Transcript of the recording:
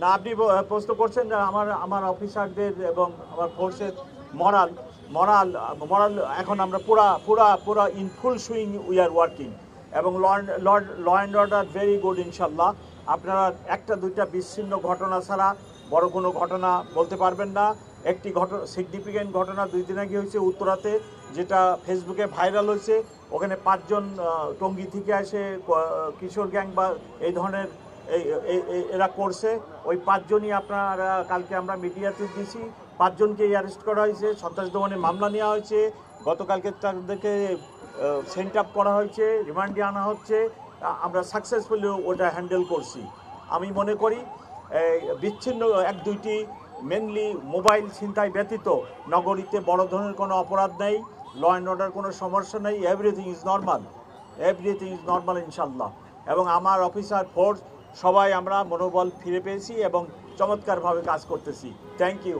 না, আপনি প্রশ্ন করছেন যে আমার অফিসারদের এবং আমার ফোর্সের মরাল মরাল মরাল এখন আমরা পুরা in full swing we are working, এবং law and order very good ইনশাল্লাহ। আপনারা একটা দুইটা বিচ্ছিন্ন ঘটনা ছাড়া বড় কোনো ঘটনা বলতে পারবেন না। একটি সিগনিফিক্যান্ট ঘটনা 2 দিন আগে হয়েছে উত্তরাতে, যেটা ফেসবুকে ভাইরাল হয়েছে। ওখানে 5 জন টঙ্গী থেকে এসে কিশোর গ্যাং বা এই ধরনের এরা করছে। ওই 5 জনই আপনারা কালকে আমরা মিডিয়াতে দিয়েছি, 5 জনকেই অ্যারেস্ট করা হয়েছে, সন্ত্রাস দমনে মামলা নেওয়া হয়েছে। গতকালকে তাদেরকে সেন্ট আপ করা হয়েছে, রিমান্ডে আনা হচ্ছে। আমরা সাকসেসফুলি ওটা হ্যান্ডেল করছি। আমি মনে করি বিচ্ছিন্ন 1-2টি মেনলি মোবাইল ছিনতাই ব্যতীত নগরীতে বড় ধরনের কোনো অপরাধ নেই, ল অ্যান্ড অর্ডার কোনো সমস্যা নেই। এভরিথিং ইজ নর্মাল ইনশাল্লাহ। এবং আমার অফিসার ফোর্স সবাই আমরা মনোবল ফিরে পেয়েছি এবং চমৎকারভাবে কাজ করতেছি। Thank you.